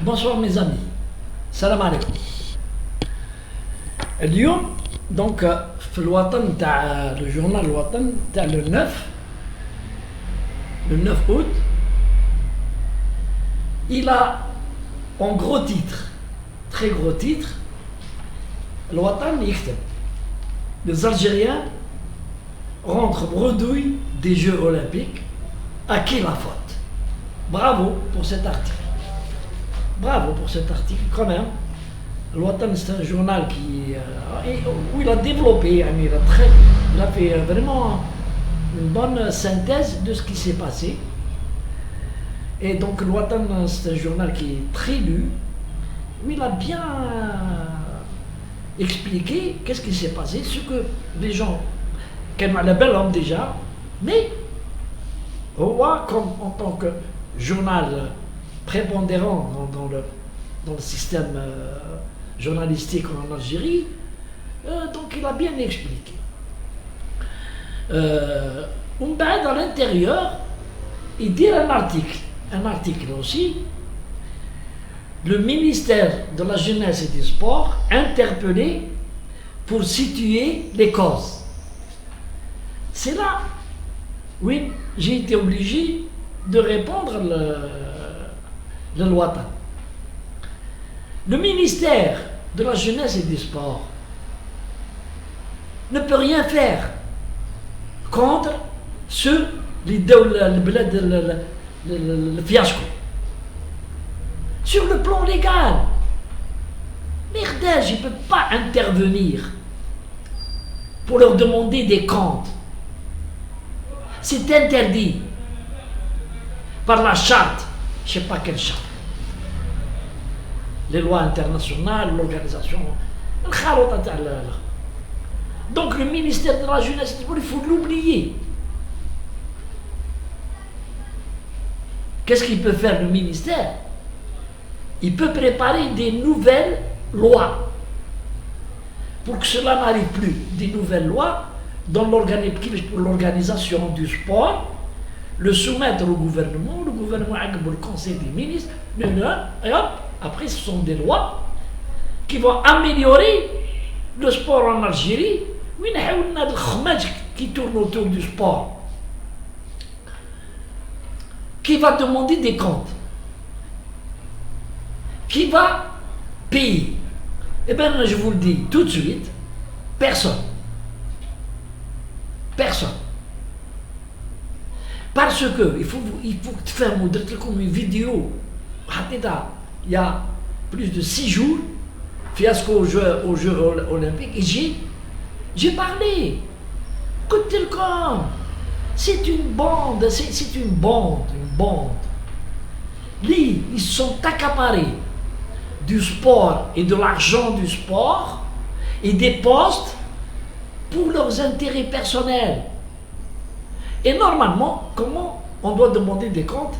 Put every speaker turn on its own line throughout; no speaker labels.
Bonsoir mes amis, salam alaikum. اليوم دونك في الوطن تاع لو جورنال الوطن تاع le 9 août, il a en gros titre, très gros titre, الوطن يكتب les Algériens rentrent bredouille des Jeux Olympiques, à qui la faute? Bravo pour cet article. Bravo pour cet article quand même. الوطن c'est un journal où il a développé, il a fait vraiment une bonne synthèse de ce qui s'est passé. Et donc الوطن c'est un journal qui est très lu, où il a bien expliqué qu'est-ce qui s'est passé, ce que les gens كانوا على بالهم déjà, mais comme en tant que journal prépondérant dans le système journalistique en Algérie, donc il a bien expliqué. À l'intérieur, il dit un article aussi, le ministère de la Jeunesse et du Sport interpellé pour situer les causes. C'est là où j'ai été obligé de répondre le Watan. Le ministère de la Jeunesse et du Sport ne peut rien faire contre ceux le fiasco. Sur le plan légal, Merdège, il ne peut pas intervenir pour leur demander des comptes. C'est interdit par la charte, je ne sais pas quelle charte, les lois internationales, l'organisation. Donc le ministère de la Jeunesse, il faut l'oublier. Qu'est-ce qu'il peut faire le ministère? Il peut préparer des nouvelles lois. Pour que cela n'arrive plus, des nouvelles lois dans l'organisation du sport, le soumettre au gouvernement avec le conseil des ministres, et hop, après ce sont des lois qui vont améliorer le sport en Algérie. Qui tourne autour du sport, qui va demander des comptes, qui va payer. Eh bien, je vous le dis tout de suite, personne. Parce que il faut faire comme une vidéo. Il y a plus de 6 jours, fiasco aux Jeux Olympiques, et j'ai parlé. Côte-Telcom, c'est une bande. Ils sont accaparés du sport et de l'argent du sport et des postes pour leurs intérêts personnels. Et normalement, comment on doit demander des comptes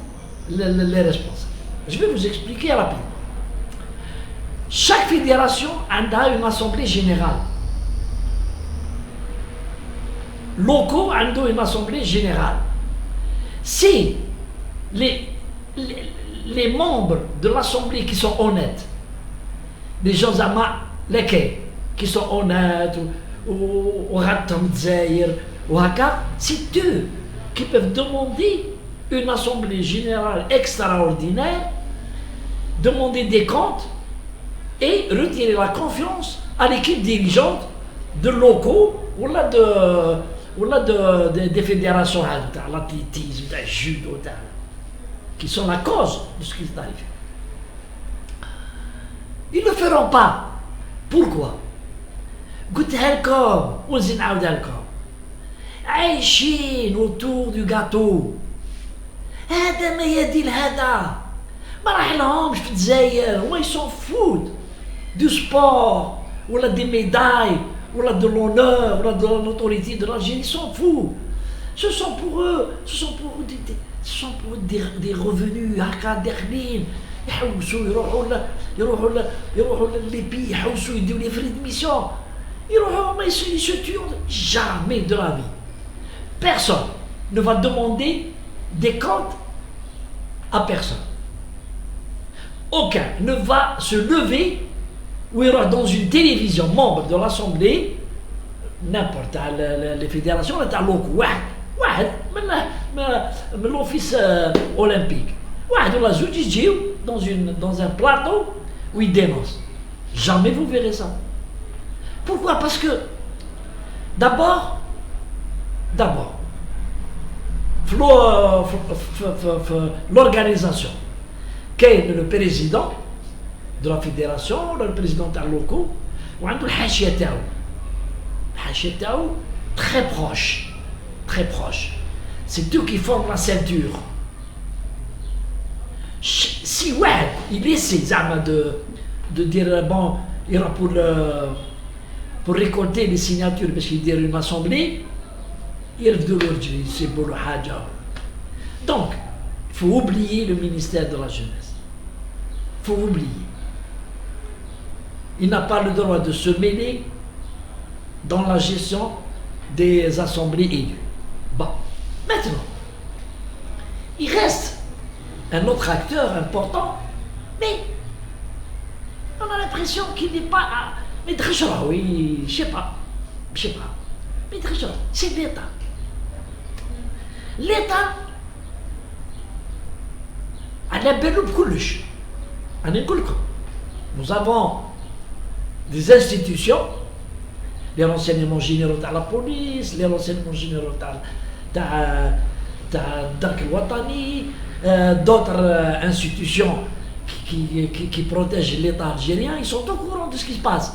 les responsables? Je vais vous expliquer rapidement. Chaque fédération a une assemblée générale. Locaux ont une assemblée générale. Si les membres de l'assemblée qui sont honnêtes, les gens qui sont honnêtes, ou c'est eux qui peuvent demander une assemblée générale extraordinaire, demander des comptes et retirer la confiance à l'équipe dirigeante de locaux ou là des fédérations, l'athlétisme, le judo, qui sont la cause de ce qui est arrivé. Ils ne le feront pas. Pourquoi? قلتها لكم ونزيد نعاودها لكم. عايشين autour du gâteau. هذا ما يدي لهذا. ما راح لهمش في الجزائر. هما ils s'en foutent du sport ولا des médailles ولا de l'honneur ولا de l'autorité de l'Algérie. Ils s'en foutent. Ce sont pour eux des revenus هكا داخلين يحوسوا يروحوا les pays يحوسوا يديروا les frais de mission. Mais ils se tuent. Jamais de la vie. Personne ne va demander des comptes à personne. aucun ne va se lever ou ira dans une télévision membre de l'Assemblée n'importe les fédérations تاع لوكو واحد من l'office olympique واحد ولا زوج يجيو dans un plateau où ils dénoncent. Jamais vous verrez ça. Pourquoi? Parce que d'abord l'organisation qu'est le président de la fédération, le président تاع لوكو وعنده الحاشيه تاعو très proche. C'est eux qui forment la ceinture. Si واحد il essaie زعما de dire bon il ira pour récolter les signatures باش يدير une assemblée يرفدوا له رجلي يسيبوا له حاجه. Donc il faut oublier le ministère de la jeunesse. Il faut oublier. Il n'a pas le droit de se mêler dans la gestion des assemblées élues. Bon, maintenant, il reste un autre acteur important, mais on a l'impression qu'il n'est pas... Mais Drechera, oui, je sais pas. Mais Drechera, c'est l'État. L'État, nous avons des institutions, les renseignements généraux de la police, les renseignements généraux d'autres institutions qui protègent l'État algérien, ils sont au courant de ce qui se passe.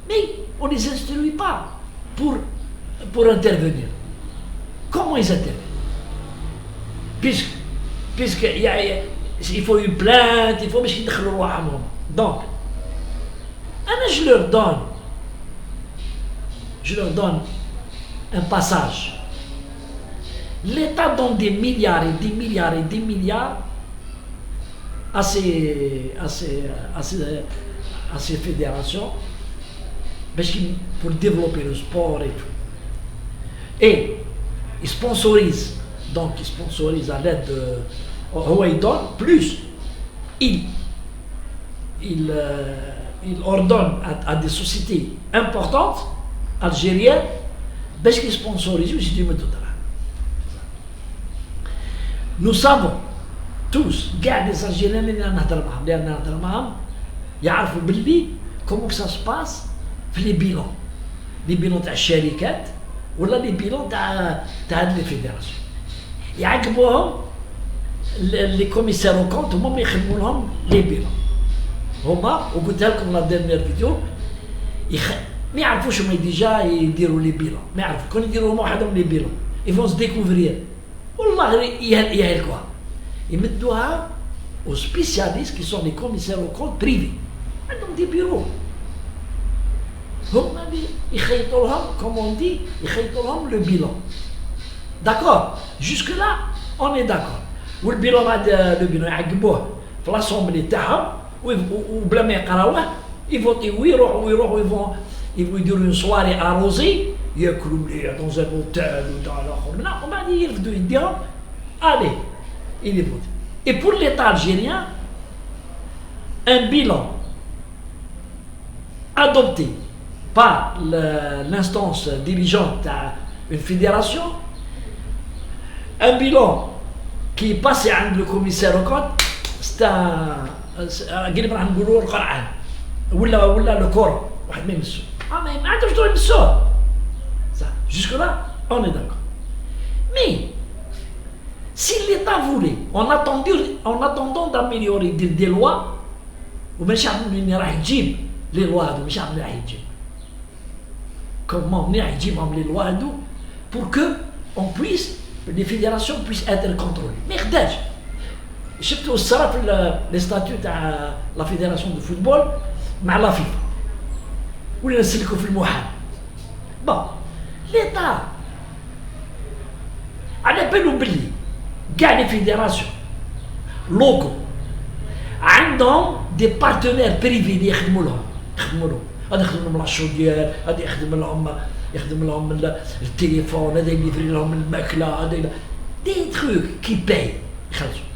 Mais on ne les instruit pas pour intervenir. Comment ils interviennent? Puisqu'il faut une plainte, il faut qu'ils déclarent le roi. Donc, je leur donne un passage. L'État donne des milliards et des milliards et des milliards à ces fédérations pour développer le sport et tout. Et ils sponsorisent, à l'aide de Hawaïdon, plus il ordonne à des sociétés importantes algériennes qu'ils sponsorisent aussi du méthode. Nous savons tous, les Algériens comment que ça se passe les bilans de la شركات ولا les bilans de les fédérations. Les commissaires aux comptes هما يخدموا لهم les bilans. هما وقلتها لكم لا ديرنيير فيديو ما يعرفوش هما ديجا يديروا لي بيلون، ما يعرفوا كون يديروا هما وحدهم لي بيلون يفون se découvrir والله يهلكوها يمدوها aux spécialistes qui sont les commissaires aux comptes privés عندهم دي بيرو هما يخيطوا لهم comme on dit يخيطوا لهم le bilan. D'accord, jusque là on est d'accord. والبيلون هذا le bilan يعقبوه في l'assemblée تاعهم وبلا ما يقراوه يفوتيو ويروحوا يديروا une soirée arrosée ياكلوا مليح dans un hôtel وتاع الاخر ومن بعد يرفدوا يديهم allez il est voté. Et pour l'État algérien, un bilan adopté par l'instance dirigeante d'une fédération, un bilan qui est passé à le commissaire au compte, c'est un قريبا نقولوا القرعان ولا le Coran واحد ما يمسو ما عندهمش دور يمسوه. Jusque là on est d'accord. Mais si l'État voulait, en attendant d'améliorer des lois, وماشي عاملين راح يجيب les lois هادو ماشي عاملين راح يجيب. Comment راح يجيبهم les lois هادو pour que les fédérations puissent être contrôlées. ما يخداش. شفتوا الصرا في لي ستاتيو تاع لا فيدراسيون دو فوتبول مع لا فيفا ولا نسلكوا في المحامي. بون ليتا على بالو بلي كاع لي فيدراسيون لوكو عندهم دي بارتنير بريفي اللي يخدموا لهم هذا يخدم لهم لاشوديير، هذا يخدم لهم التليفون، هذا يليفري لهم الماكله، هذا دي تروك كي باي يخلصوا.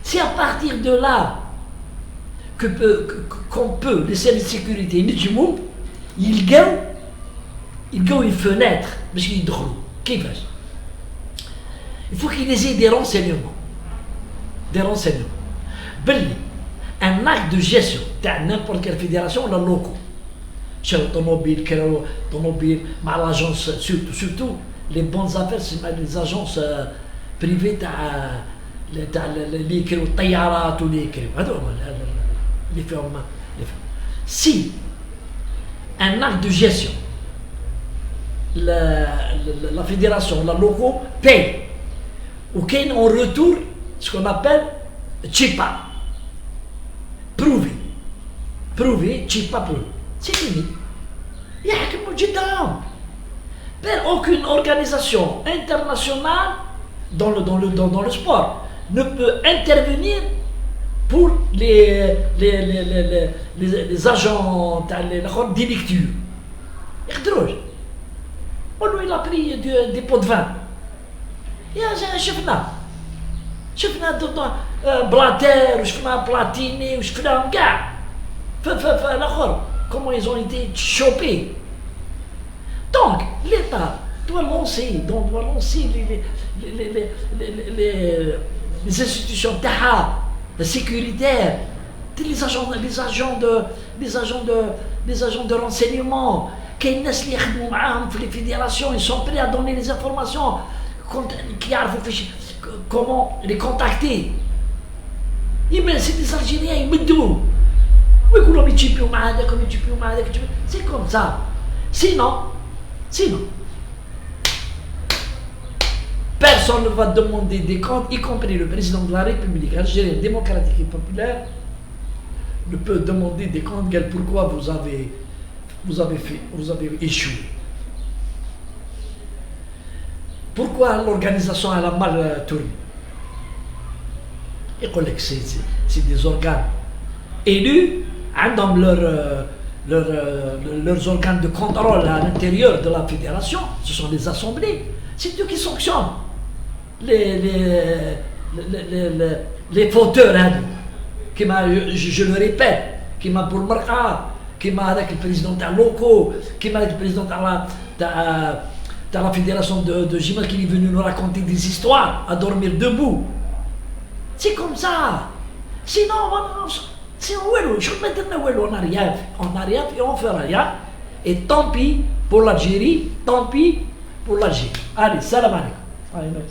C'est à partir de là qu'on peut, les services de sécurité, يلقاو une fenêtre باش يدخلوا كيفاش. Il faut qu'ils aient des renseignements. باللي un acte de gestion تاع n'importe quelle fédération ولا locaux. شراو طوموبيل مع l'agence surtout les bonnes affaires c'est les agences privées تاع اللي يكريو الطيارات واللي يكريو هذو اللي فيهم. Si un acte de gestion, la fédération, la locaux paye, ou qu'il en retour ce qu'on appelle chipa, prouvé, chipa prouvé. C'est fini. Il y a aucune organisation internationale dans le sport ne peut intervenir pour les agents des lectures. Il a pris des pots de vin. شفنا بلاتير وشفنا بلاتيني وشفناهم كاع الاخر comment ils ont été chopés. Donc l'État doit lancer les institutions de sécuritaires, les agents de renseignement, les fédérations, ils sont prêts à donner les informations, comment les contacter. C'est des Algériens, ils me disent, c'est comme ça. Sinon, personne ne va demander des comptes, y compris le président de la République algérienne démocratique et populaire, ne peut demander des comptes pourquoi vous avez échoué. Pourquoi l'organisation elle a mal tourné? Et c'est des organes élus, dans leurs organes de contrôle à l'intérieur de la fédération, ce sont les assemblées, c'est eux qui sanctionnent les fauteurs, je le répète, qui m'a pour le marquage, qui m'a avec le président de locaux, qui m'a avec le président de la fédération de Jima qui est venu nous raconter des histoires à dormir debout. C'est comme ça. Sinon, on n'a rien et on fera rien. Et tant pis pour l'Algérie, tant pis pour l'Algérie. Allez, salam alaikum.